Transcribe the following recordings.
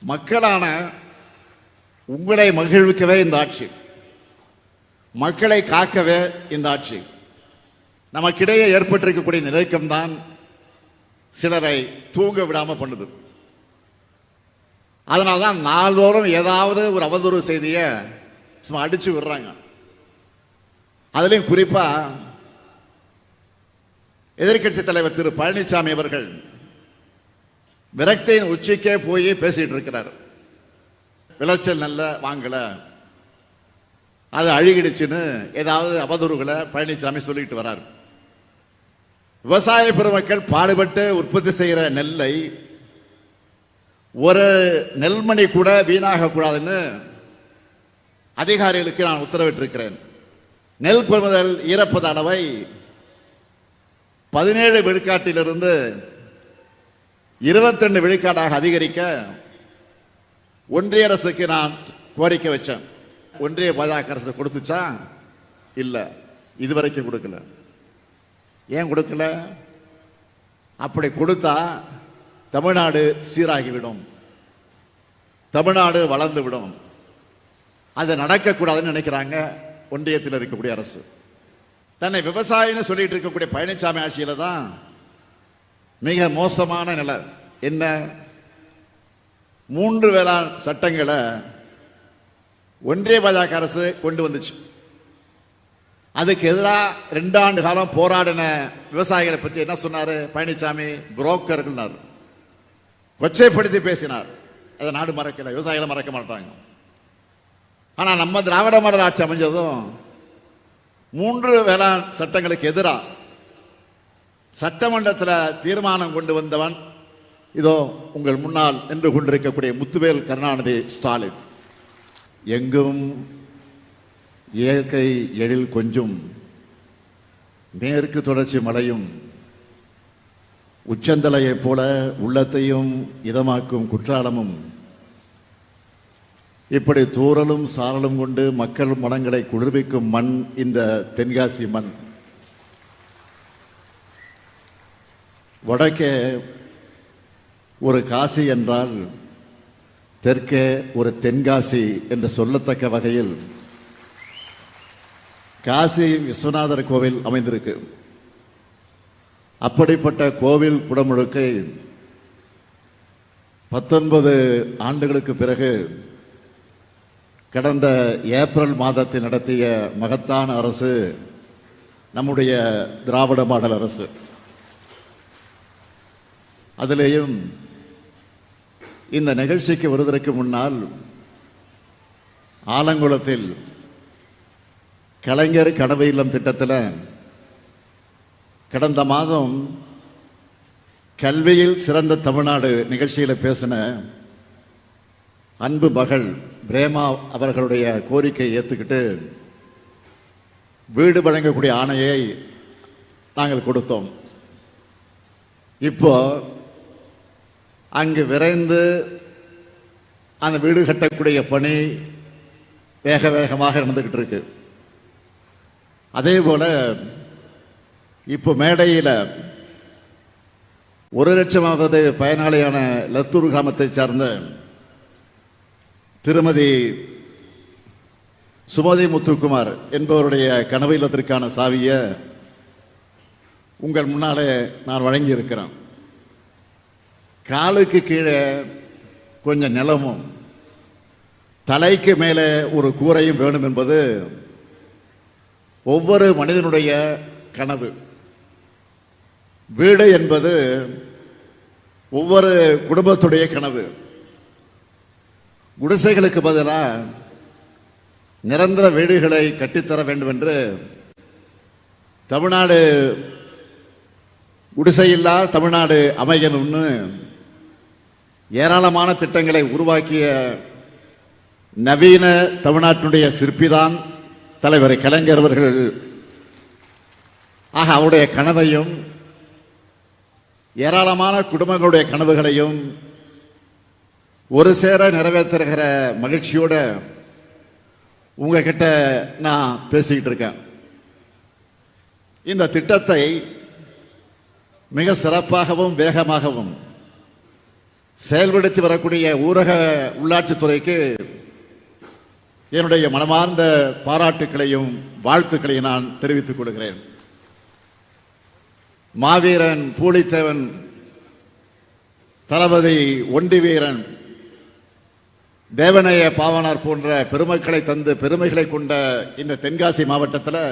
மக்களான உங்களை மகிழ்விக்கவே இந்த ஆட்சி, மக்களை காக்கவே இந்த ஆட்சி. நமக்கிடையே ஏற்பட்டிருக்கக்கூடிய நிலைக்கம்தான் சிலரை தூங்க விடாம பண்ணுது. அதனால்தான் நாள்தோறும் ஏதாவது ஒரு அவதூறு செய்தியை சும்மா அடிச்சு விடுறாங்க. அதுலயும் குறிப்பா எதிர்கட்சி தலைவர் திரு பழனிசாமி அவர்கள் விரக்தியின் உச்சிக்கே போய் பேசிட்டு இருக்கிறார். விளைச்சல் நல்ல வாங்கல, அது அழுகிடுச்சுன்னு ஏதாவது அவதூறுகளை பழனிசாமி சொல்லிட்டு வர்றார். விவசாய பெருமக்கள் பாடுபட்டு உற்பத்தி செய்கிற நெல்லை ஒரு நெல்மணி கூட வீணாக கூடாதுன்னு அதிகாரிகளுக்கு நான் உத்தரவிட்டிருக்கிறேன். நெல் கொள்முதல் ஈரப்பத அளவை 17 விழுக்காட்டிலிருந்து 22 விழுக்காடாக அதிகரிக்க ஒன்றிய அரசுக்கு நான் கோரிக்கை வச்சேன். ஒன்றிய பாஜக அரசு கொடுத்துச்சா? இல்ல, இதுவரைக்கும் கொடுக்கல. ஏன் கொடுக்கல? அப்படி கொடுத்தா தமிழ்நாடு சீராகிவிடும், தமிழ்நாடு வளர்ந்து விடும். அது நடக்கக்கூடாதுன்னு நினைக்கிறாங்க ஒன்றியத்தில் இருக்கக்கூடிய அரசு. தன்னை விவசாயின்னு சொல்லிட்டு இருக்கக்கூடிய பழனிசாமி ஆட்சியில தான் மிக மோசமான நிலை. என்ன? 3 வேளாண் சட்டங்களை ஒன்றிய பாஜக அரசு கொண்டு வந்துச்சு. அதுக்கு எதிராக 2 ஆண்டு காலம் போராடின விவசாயிகளை பற்றி என்ன சொன்னாரு பழனிசாமி? புரோக்கர்கள் கொச்சைப்படுத்தி பேசினார். அதை நாடு மறக்கல, விவசாயிகளை மறக்க மாட்டாங்க. ஆனா நம்ம திராவிட மாடல் ஆட்சி அமைஞ்சதும் 3 வேளாண் சட்டங்களுக்கு எதிராக சட்டமன்றத்தில் தீர்மானம் கொண்டு வந்தவன் இதோ உங்கள் முன்னால் நின்று கொண்டிருக்கக்கூடிய முத்துவேல் கருணாநிதி ஸ்டாலின். எங்கும் இயற்கை எழில் கொஞ்சம், மேற்கு தொடர்ச்சி மலையும் உச்சந்தலையைப் போல உள்ளத்தையும் இதமாக்கும் குற்றாலமும், இப்படி தூறலும் சாரலும் கொண்டு மக்கள் மனங்களை குளிர்விக்கும் மண் இந்த தென்காசி மண். வடக்கே ஒரு காசி என்றால் தெற்கே ஒரு தென்காசி என்று சொல்லத்தக்க வகையில் காசி விஸ்வநாதர் கோவில் அமைந்திருக்கு. அப்படிப்பட்ட கோவில் குடமுழுக்கை 19 ஆண்டுகளுக்கு பிறகு கடந்த ஏப்ரல் மாதத்தில் நடத்திய மகத்தான அரசு நம்முடைய திராவிட மாடல் அரசு. அதிலேயும் இந்த நிகழ்ச்சிக்கு வருவதற்கு முன்னால் ஆலங்குளத்தில் கலைஞர் கனவு இல்லம் திட்டத்தில் கடந்த மாதம் கல்வியில் சிறந்த தமிழ்நாடு நிகழ்ச்சியில் பேசின அன்பு மகள் பிரேமா அவர்களுடைய கோரிக்கையை ஏற்றுக்கிட்டு வீடு வழங்கக்கூடிய ஆணையை நாங்கள் கொடுத்தோம். இப்போ அங்கு விரைந்து அந்த வீடு கட்டக்கூடிய பணி வேக வேகமாக நடந்துகிட்டு இருக்கு. அதே போல இப்போ மேடையில் 1 லட்சமாவது பயனாளியான லத்தூர் கிராமத்தை சார்ந்த திருமதி சுமதி முத்துக்குமார் என்பவருடைய கனவு இல்லத்திற்கான சாவியை உங்கள் முன்னாலே நான் வழங்கி இருக்கிறேன். காலுக்கு கீழே கொஞ்சம் நிலமும் தலைக்கு மேலே ஒரு கூரையும் வேணும் என்பது ஒவ்வொரு மனிதனுடைய கனவு. வீடு என்பது ஒவ்வொரு குடும்பத்துடைய கனவு. குடிசைகளுக்கு பதிலாக நிரந்தர வீடுகளை கட்டித்தர வேண்டும் என்று தமிழ்நாடு குடிசையில்லா தமிழ்நாடு அமையணும்னு ஏராளமான திட்டங்களை உருவாக்கிய நவீன தமிழ்நாட்டினுடைய சிற்பிதான் தலைவர் கலைஞர் அவர்கள். ஆக அவருடைய கனவையும் ஏராளமான குடும்பங்களுடைய கனவுகளையும் ஒரு சேர நிறைவேற்றுகிற மகிழ்ச்சியோட உங்ககிட்ட நான் பேசிக்கிட்டு இருக்கேன். இந்த திட்டத்தை மிக சிறப்பாகவும் வேகமாகவும் செயல்படுத்தி வரக்கூடிய ஊரக உள்ளாட்சித்துறைக்கு என்னுடைய மனமார்ந்த பாராட்டுக்களையும் வாழ்த்துக்களையும் நான் தெரிவித்துக் கொள்கிறேன். மாவீரன் பூலித்தேவன், தளபதி ஒண்டி வீரன், தேவனைய பாவனார் போன்ற பெருமக்களை தந்து பெருமைகளை கொண்ட இந்த தென்காசி மாவட்டத்தில்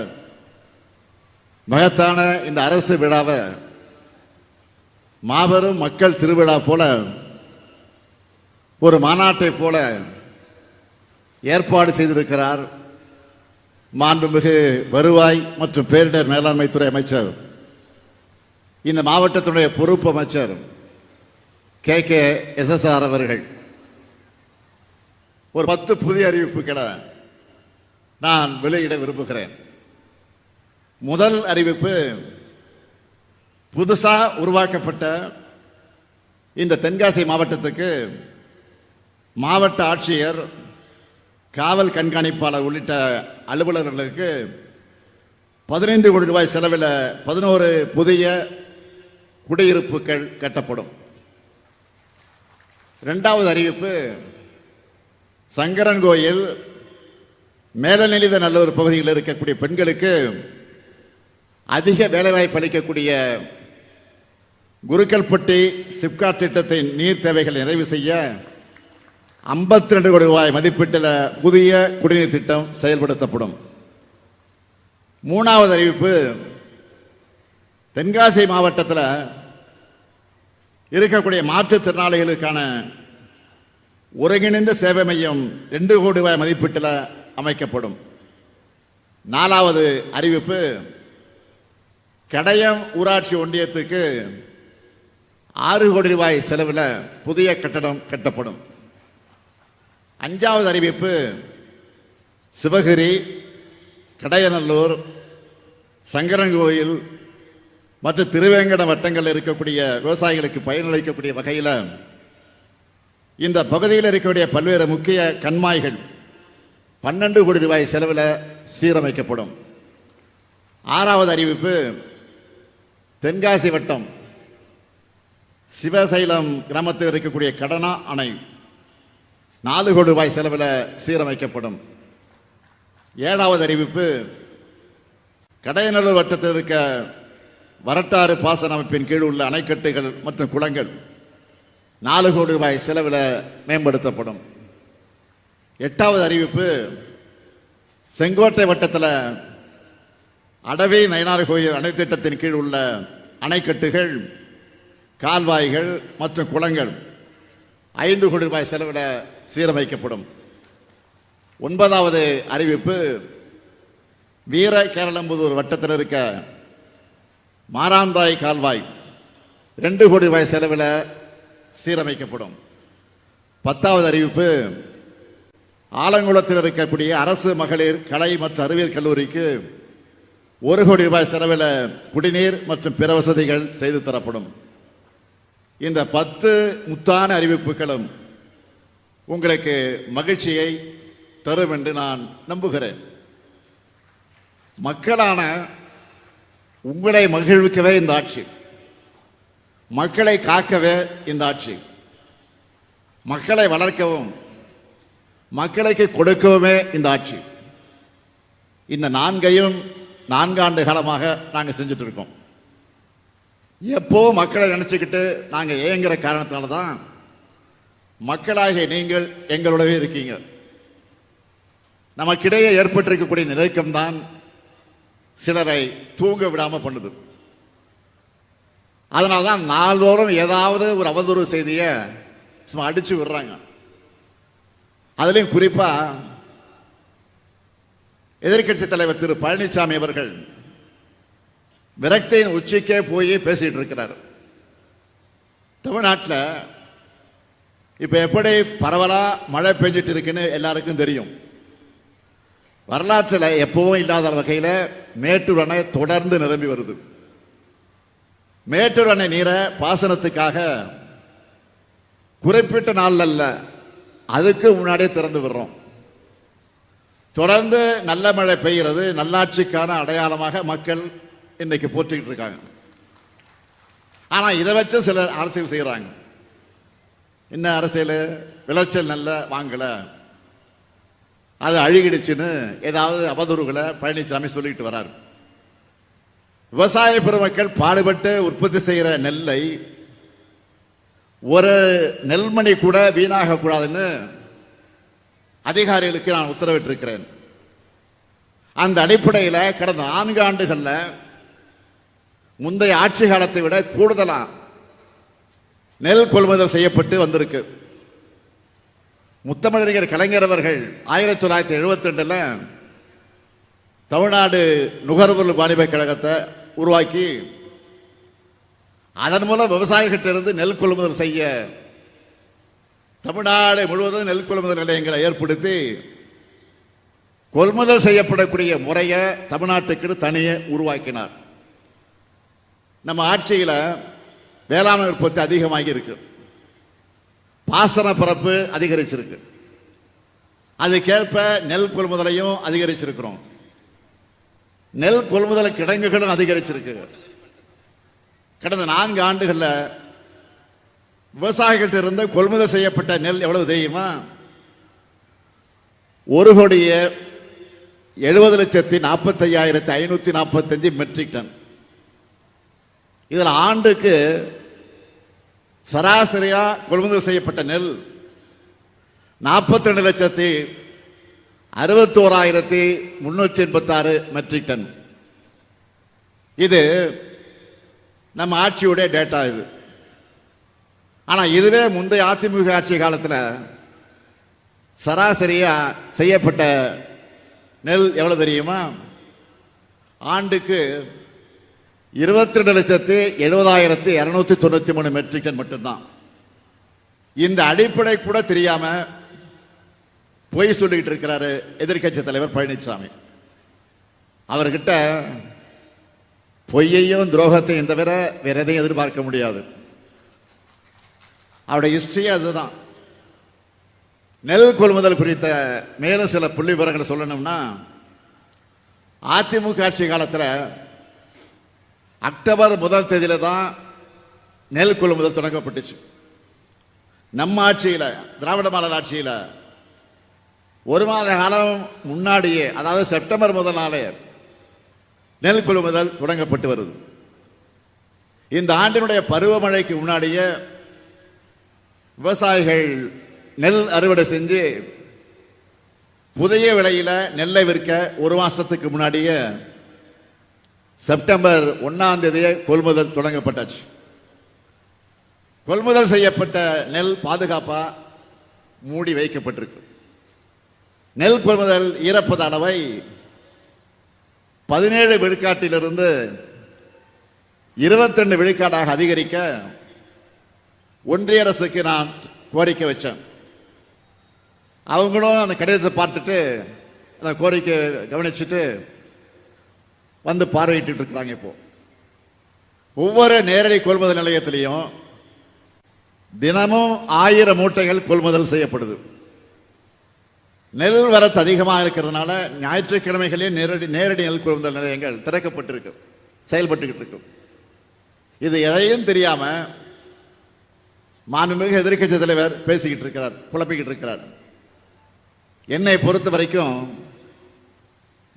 மகத்தான இந்த அரசு விழாவை மாபெரும் மக்கள் திருவிழா போல, ஒரு மாநாட்டை போல ஏற்பாடு செய்திருக்கிறார் மாண்புமிகு வருவாய் மற்றும் பேரிடர் மேலாண்மை துறை அமைச்சர், இந்த மாவட்டத்தினுடைய பொறுப்பு அமைச்சர் KKSSR அவர்கள். ஒரு 10 புதிய அறிவிப்புகளை நான் வெளியிட விரும்புகிறேன். முதல் அறிவிப்பு, புதுசாக உருவாக்கப்பட்ட இந்த தென்காசி மாவட்டத்துக்கு மாவட்ட ஆட்சியர், காவல் கண்காணிப்பாளர் உள்ளிட்ட அலுவலர்களுக்கு 15 கோடி ரூபாய் செலவில் 11 புதிய குடியிருப்புகள் கட்டப்படும். இரண்டாவது அறிவிப்பு, சங்கரன்கோயில், மேலநிலைத நல்லூர் பகுதியில் இருக்கக்கூடிய பெண்களுக்கு அதிக வேலைவாய்ப்பு அளிக்கக்கூடிய குருக்கல்பட்டி சிப்காட் திட்டத்தின் நீர் தேவைகளை நிறைவு செய்ய 52 கோடி ரூபாய் மதிப்பீட்டில் புதிய குடிநீர் திட்டம் செயல்படுத்தப்படும். மூணாவது அறிவிப்பு, தென்காசி மாவட்டத்தில் இருக்கக்கூடிய மாற்றுத்திறனாளிகளுக்கான ஒருங்கிணைந்த சேவை மையம் 2 கோடி ரூபாய் மதிப்பீட்டில் அமைக்கப்படும். நாலாவது அறிவிப்பு, கடையம் ஊராட்சி ஒன்றியத்துக்கு 6 கோடி ரூபாய் செலவில் புதிய கட்டடம் கட்டப்படும். அஞ்சாவது அறிவிப்பு, சிவகிரி, கடையநல்லூர், சங்கரன்கோயில் மற்றும் திருவேங்கட வட்டங்களில் இருக்கக்கூடிய விவசாயிகளுக்கு பயனளிக்கக்கூடிய வகையில் இந்த பகுதியில் இருக்கக்கூடிய பல்வேறு முக்கிய கண்மாய்கள் 12 கோடி ரூபாய் செலவில் சீரமைக்கப்படும். ஆறாவது அறிவிப்பு, தென்காசி வட்டம் சிவசைலம் கிராமத்தில் இருக்கக்கூடிய கடனா அணை 4 கோடி ரூபாய் செலவில் சீரமைக்கப்படும். ஏழாவது அறிவிப்பு, கடையநல்லூர் வட்டத்தில் இருக்க வரட்டாறு பாசன அமைப்பின் கீழ் உள்ள அணைக்கட்டுகள் மற்றும் குளங்கள் 4 கோடி ரூபாய் செலவில் மேம்படுத்தப்படும். எட்டாவது அறிவிப்பு, செங்கோட்டை வட்டத்தில் அடவி நயினார் கோயில் அணை திட்டத்தின் கீழ் உள்ள அணைக்கட்டுகள், கால்வாய்கள் மற்றும் குளங்கள் 5 கோடி ரூபாய் செலவில் சீரமைக்கப்படும். ஒன்பதாவது அறிவிப்பு, வீர கேரளம்புதூர் வட்டத்தில் இருக்க மாராந்தாய் கால்வாய் 2 கோடி ரூபாய் செலவில் சீரமைக்கப்படும். 10வது அறிவிப்பு, ஆலங்குளத்தில் இருக்கக்கூடிய அரசு மகளிர் கலை மற்றும் அறிவியல் கல்லூரிக்கு 1 கோடி ரூபாய் செலவில் குடிநீர் மற்றும் பிற வசதிகள் செய்து தரப்படும். இந்த 10 முத்தான அறிவிப்புகளும் உங்களுக்கு மகிழ்ச்சியை தரும் என்று நான் நம்புகிறேன். மக்களான உங்களை மகிழ்விக்கவே இந்த ஆட்சி, மக்களை காக்கவே இந்த ஆட்சி, மக்களை வளர்க்கவும் மக்களுக்கு கொடுக்கவுமே இந்த ஆட்சி. இந்த 4 ஆண்டு காலமாக நாங்கள் செஞ்சுட்டு இருக்கோம். எப்போ மக்களை நினைச்சுக்கிட்டு நாங்கள் ஏங்குற காரணத்தினால தான் மக்களாகிய நீங்கள் எங்களோடவே இருக்கீங்க. நமக்கிடையே ஏற்பட்டிருக்கக்கூடிய நிலைக்கம்தான் சிலரை தூங்க விடாம பண்ணுது. அதனால்தான் நாள்தோறும் ஏதாவது ஒரு அவதூறு செய்தியை சும்மா அடிச்சு விடுறாங்க. அதுலயும் குறிப்பா எதிர்க்கட்சி தலைவர் திரு பழனிசாமி அவர்கள் விரக்தியின் உச்சிக்கே போய் பேசிட்டு இருக்கிறார். தமிழ்நாட்டில் இப்ப எப்படி பரவலா மழை பெஞ்சிட்டு இருக்குன்னு எல்லாருக்கும் தெரியும். வரலாற்றில் எப்பவும் இல்லாத வகையில் மேட்டூர் அணை தொடர்ந்து நிரம்பி வருது. மேட்டூர் அணை நீரை பாசனத்துக்காக குறிப்பிட்ட நாள் அல்ல, அதுக்கு முன்னாடியே திறந்து விடுறோம். தொடர்ந்து நல்ல மழை பெய்கிறது, நல்லாட்சிக்கான அடையாளமாக மக்கள் இன்னைக்கு போற்றிக்கிட்டு இருக்காங்க. ஆனா இதை வச்சு சிலர் அரசியல் செய்யறாங்க. என்ன அரசியல், விளைச்சல் நல்ல வாங்கல, அது அழுகிடுச்சுன்னு ஏதாவது அவதூறுகளை பழனிசாமி சொல்லிட்டு வராரு. விவசாய பெருமக்கள் பாடுபட்டு உற்பத்தி செய்கிற நெல்லை ஒரு நெல்மணி கூட வீணாக கூடாதுன்னு அதிகாரிகளுக்கு நான் உத்தரவிட்டிருக்கிறேன். அந்த அடிப்படையில் கடந்த 4 ஆண்டுகள்ல முந்தைய ஆட்சி காலத்தை விட கூடுதலா நெல் கொள்முதல் செய்யப்பட்டு வந்திருக்கு. முத்தமிழறிஞர் கலைஞர் அவர்கள் 1972 தமிழ்நாடு நுகர்வோர் வாணிபக் கழகத்தை உருவாக்கி அதன் மூலம் விவசாயிகிட்ட இருந்து நெல் கொள்முதல் செய்ய தமிழ்நாடு முழுவதும் நெல் கொள்முதல் நிலையங்களை ஏற்படுத்தி கொள்முதல் செய்யப்படக்கூடிய முறையை தமிழ்நாட்டுக்கு தனியே உருவாக்கினார். நம்ம ஆட்சியில் வேளாண் உற்பத்தி அதிகமாகி இருக்கு, பாசன பரப்பு அதிகரிச்சிருக்கு, அதுக்கேற்ப நெல் கொள்முதலையும் அதிகரிச்சிருக்கிறோம். நெல் கொள்முதல் கிடங்குகளும் அதிகரிச்சிருக்கு. கடந்த 4 ஆண்டுகளில் விவசாயிகள்ட்ட இருந்து கொள்முதல் செய்யப்பட்ட நெல் எவ்வளவு தெரியுமா? 1,70,45,545 மெட்ரிக் டன். இதில் ஆண்டுக்கு சராசரியா கொள்முதல் செய்யப்பட்ட நெல் 42,61,386 மெட்ரிக் டன். இது நம்ம ஆட்சியுடைய டேட்டா. இது ஆனா இதுவே முந்தைய அதிமுக ஆட்சி காலத்தில் சராசரியா செய்யப்பட்ட நெல் எவ்வளவு தெரியுமா? ஆண்டுக்கு 22,70,293 மெட்ரிக் டன் மட்டும்தான். இந்த அடிப்படை கூட தெரியாம பொய் சொல்லிட்டு இருக்கிறாரு எதிர்க்கட்சி தலைவர் பழனிசாமி. அவர்கிட்ட பொய்யையும் துரோகத்தையும் தவிர வேற எதையும் எதிர்பார்க்க முடியாது. அவருடைய ஹிஸ்டரியே அதுதான். நெல் கொள்முதல் குறித்த மேலும் சில புள்ளி விவரங்களை சொல்லணும்னா, அதிமுக ஆட்சி காலத்தில் அக்டோபர் 1 தேதியில தான் நெல் கொள்முதல் தொடங்கப்பட்டுச்சு. நம்ம ஆட்சியில், திராவிட மாடல் ஆட்சியில் 1 மாத காலம் முன்னாடியே, அதாவது செப்டம்பர் 1 நாளே நெல் கொள்முதல் தொடங்கப்பட்டு வருது. இந்த ஆண்டினுடைய பருவமழைக்கு முன்னாடியே விவசாயிகள் நெல் அறுவடை செஞ்சு புதிய விலையில நெல்லை விற்க 1 மாசத்துக்கு முன்னாடியே செப்டம்பர் 1 தேதியே கொள்முதல் தொடங்கப்பட்டாச்சு. கொள்முதல் செய்யப்பட்ட நெல் பாதுகாப்பா மூடி வைக்கப்பட்டிருக்கு. நெல் கொள்முதல் ஈரப்பத அளவை 17 விழுக்காட்டிலிருந்து 22 விழுக்காடாக அதிகரிக்க ஒன்றிய அரசுக்கு நான் கோரிக்கை வச்சேன். அவங்களும் அந்த கடிதத்தை பார்த்துட்டு அந்த கோரிக்கை கவனிச்சுட்டு வந்து பார்வையிட்டு இருக்கிறாங்க. இப்போ ஒவ்வொரு நேரடி கொள்முதல் நிலையத்திலையும் தினமும் 1000 மூட்டைகள் கொள்முதல் செய்யப்படுது. நெல் வரத்து அதிகமாக இருக்கிறதுனால ஞாயிற்றுக்கிழமைகளே நேரடி நெல் கொள்முதல் நிலையங்கள் திறக்கப்பட்டிருக்கு, செயல்பட்டுக்கிட்டு இருக்கு. இது எதையும் தெரியாம மாண்புமிகு எதிர்க்கட்சி தலைவர் பேசிக்கிட்டு இருக்கிறார், குழப்பிக்கிட்டு இருக்கிறார். என்னை பொறுத்த வரைக்கும்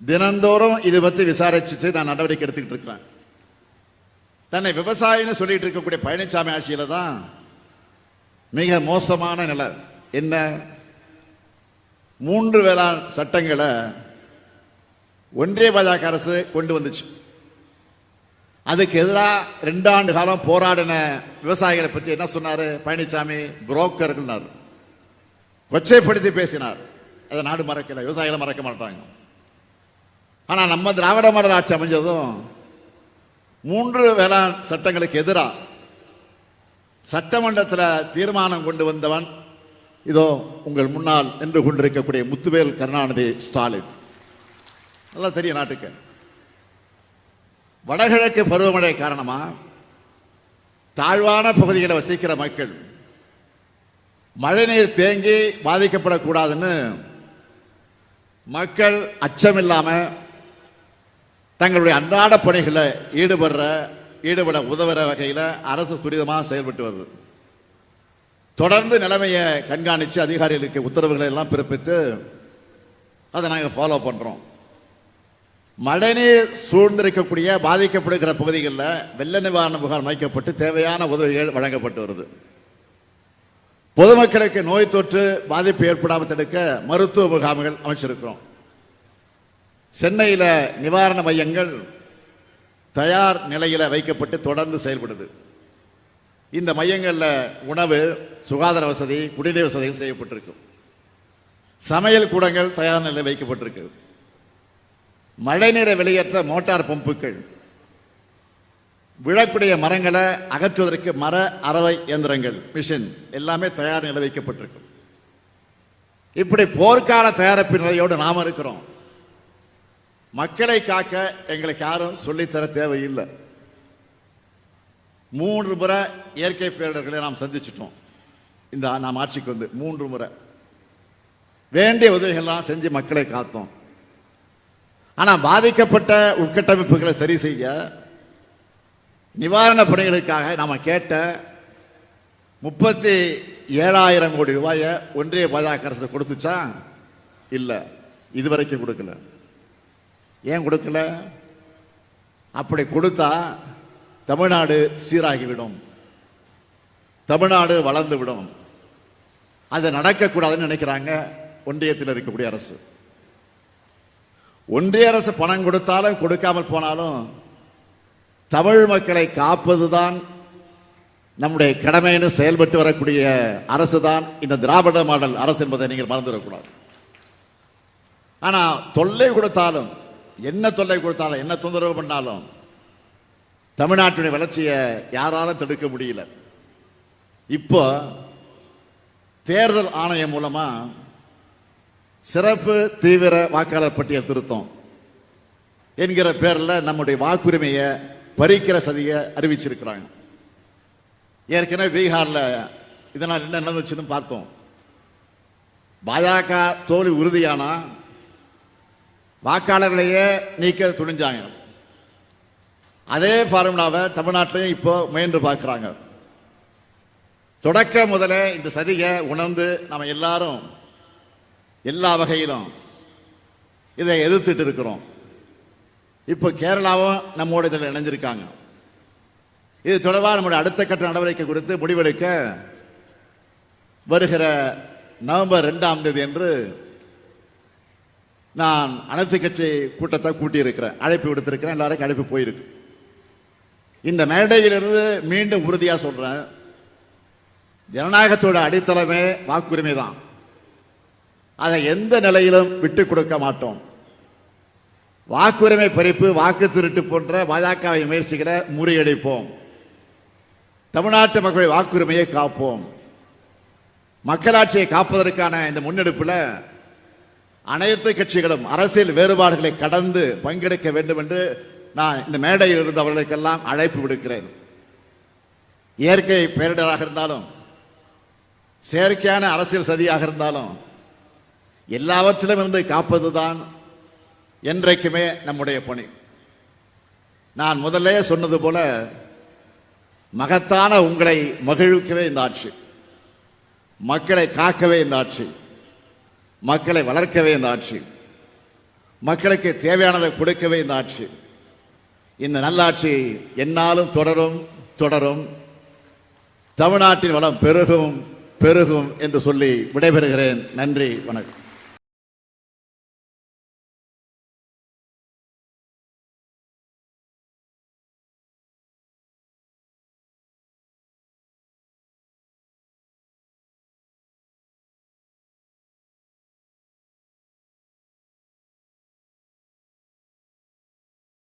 தினந்தோறும் இது பற்றி விசாரிச்சுட்டு நான் நடவடிக்கை எடுத்துக்கிட்டு இருக்கிறேன். தன்னை விவசாயின்னு சொல்லிட்டு இருக்கக்கூடிய பழனிசாமி ஆட்சியில தான் மிக மோசமான நிலை. என்ன? 3 வேளாண் சட்டங்களை ஒன்றிய பாஜக அரசு கொண்டு வந்துச்சு. அதுக்கு எதிராக 2 ஆண்டு காலம் போராடின விவசாயிகளை பற்றி என்ன சொன்னாரு பழனிசாமி? புரோக்கர்கள் கொச்சைப்படுத்தி பேசினார். அதை நாடு மறக்கல, விவசாயிகளை மறக்க மாட்டாங்க. ஆனா நம்ம திராவிட மாடல் ஆட்சி அமைஞ்சதும் 3 வேளாண் சட்டங்களுக்கு எதிராக சட்டமன்றத்தில் தீர்மானம் கொண்டு வந்தவன் இதோ உங்கள் முன்னால் நின்று கொண்டிருக்கக்கூடிய முத்துவேல் கருணாநிதி ஸ்டாலின். நல்லா தெரியும் நாட்டுக்கு. வடகிழக்கு பருவமழை காரணமா தாழ்வான பகுதிகளை வசிக்கிற மக்கள் மழைநீர் தேங்கி பாதிக்கப்படக்கூடாதுன்னு மக்கள் அச்சமில்லாம தங்களுடைய அன்றாட பணிகளை ஈடுபட உதவுற வகையில் அரசு துரிதமாக செயல்பட்டு வருது. தொடர்ந்து நிலைமையை கண்காணித்து அதிகாரிகளுக்கு உத்தரவுகளை எல்லாம் பிறப்பித்து அதை நாங்கள் ஃபாலோ பண்றோம். மழைநீர் சூழ்ந்திருக்கக்கூடிய பாதிக்கப்படுகிற பகுதிகளில் வெள்ள நிவாரண முகாம் அமைக்கப்பட்டு தேவையான உதவிகள் வழங்கப்பட்டு வருது. பொதுமக்களுக்கு நோய் தொற்று பாதிப்பு ஏற்படாமல் தடுக்க மருத்துவ முகாம்கள் அமைச்சிருக்கிறோம். சென்னையில் நிவாரண மையங்கள் தயார் நிலையில் வைக்கப்பட்டு தொடர்ந்து செயல்படுது. இந்த மையங்களில் உணவு, சுகாதார வசதி, குடிநீர் வசதிகள் செய்யப்பட்டிருக்கு. சமையல் கூடங்கள் தயார் நிலையில் வைக்கப்பட்டிருக்கு. மழைநீரை வெளியேற்ற மோட்டார் பம்புகள், விழக்கூடிய மரங்களை அகற்றுவதற்கு மர அரவை இயந்திரங்கள், மிஷின் எல்லாமே தயார் நிலை வைக்கப்பட்டிருக்கு. இப்படி போர்க்கால தயாரிப்பு நிலையோடு நாம் இருக்கிறோம். மக்களை காக்க எங்களுக்கு யாரும் சொல்லித்தர தேவையில்லை. 3 முறை இயற்கை பேரிடர்களை நாம் சந்திச்சிட்டோம். இந்த நாம் ஆட்சிக்கு வந்து 3 முறை வேண்டிய உதவிகள்லாம் செஞ்சு மக்களை காத்தோம். ஆனால் பாதிக்கப்பட்ட உட்கட்டமைப்புகளை சரி செய்ய நிவாரண பணிகளுக்காக நாம் கேட்ட 37,000 கோடி ரூபாயை ஒன்றிய பாஜக அரசு கொடுத்துச்சா? இல்லை, இதுவரைக்கும் கொடுக்கல. ஏன் கொடுக்கல? அப்படி கொடுத்தா தமிழ்நாடு சீராகிவிடும், தமிழ்நாடு வளர்ந்து விடும். அது நடக்கக்கூடாதுன்னு நினைக்கிறாங்க ஒன்றியத்தில் இருக்கக்கூடிய அரசு. ஒன்றிய அரசு பணம் கொடுத்தாலும் கொடுக்காமல் போனாலும் தமிழ் மக்களை காப்பதுதான் நம்முடைய கடமைன்னு செயல்பட்டு வரக்கூடிய அரசு தான் இந்த திராவிட மாடல் அரசு என்பதை நீங்கள் மறந்துவிடக்கூடாது. ஆனால் தொல்லை கொடுத்தாலும், என்ன தொல்லை கொடுத்தாலும், என்ன தொந்தரவு பண்ணாலும் தமிழ்நாட்டுடைய வளர்ச்சியை யாராலும் தடுக்க முடியல. இப்போ தேர்தல் ஆணையம் மூலமா சிறப்பு தீவிர வாக்காளர் பட்டியல் திருத்தம் என்கிற பேரில் நம்முடைய வாக்குரிமையை பறிக்கிற சதியை அறிவிச்சிருக்கிறாங்க. ஏற்கனவே பீகாரில் இதனால் என்ன நடந்துச்சுன்னு பார்த்தோம். பாஜக தோல்வி உறுதியானா வாக்காளர்களையே நீக்க துணிஞ்சாங்க. அதே ஃபார்முலாவை தமிழ்நாட்டிலையும் இப்போ முயன்று பார்க்குறாங்க. தொடக்க முதலே இந்த சதியை உணர்ந்து நம்ம எல்லாரும் எல்லா வகையிலும் இதை எதிர்த்துட்டு இருக்கிறோம். இப்போ கேரளாவும் நம்மோட இதில் இணைஞ்சிருக்காங்க. இது தொடர்பாக நம்முடைய அடுத்த கட்ட நடவடிக்கை குறித்து முடிவெடுக்க வருகிற நவம்பர் 2ஆம் தேதி என்று நான் அனைத்து கட்சி கூட்டத்தை கூட்டியிருக்கிறேன், அழைப்பு விடுத்திருக்கிறேன். எல்லாருக்கும் அழைப்பு போயிருக்கு. இந்த மேடையிலிருந்து மீண்டும் உறுதியா சொல்றேன், ஜனநாயகத்தோட அடித்தளமே வாக்குரிமை தான். அதை எந்த நிலையிலும் விட்டு கொடுக்க மாட்டோம். வாக்குரிமை பறிப்பு, வாக்கு திருட்டு போன்ற பாஜகவை முயற்சிகளை முறியடிப்போம். தமிழ்நாட்டு மக்களுடைய வாக்குரிமையை காப்போம். மக்களாட்சியை காப்பதற்கான இந்த முன்னெடுப்பில் அனைத்து கட்சிகளும் அரசியல் வேறுபாடுகளை கடந்து பங்கெடுக்க வேண்டும் என்று நான் இந்த மேடையில் இருந்தவர்களுக்கெல்லாம் அழைப்பு விடுக்கிறேன். இயற்கை பேரிடராக இருந்தாலும், செயற்கையான அரசியல் சதியாக இருந்தாலும், எல்லாவற்றிலும் இருந்து காப்பதுதான் என்றைக்குமே நம்முடைய பணி. நான் முதல்ல சொன்னது போல, மகத்தான உங்களை மகிழ்விக்கவே இந்த ஆட்சி, மக்களை காக்கவே இந்த ஆட்சி, மக்களை வளர்க்கவே இந்த ஆட்சி, மக்களுக்கு தேவையானதை கொடுக்கவே இந்த ஆட்சி. இந்த நல்லாட்சி என்னாலும் தொடரும் தொடரும். தமிழ்நாட்டின் வளம் பெருகும் பெருகும் என்று சொல்லி விடைபெறுகிறேன். நன்றி, வணக்கம்.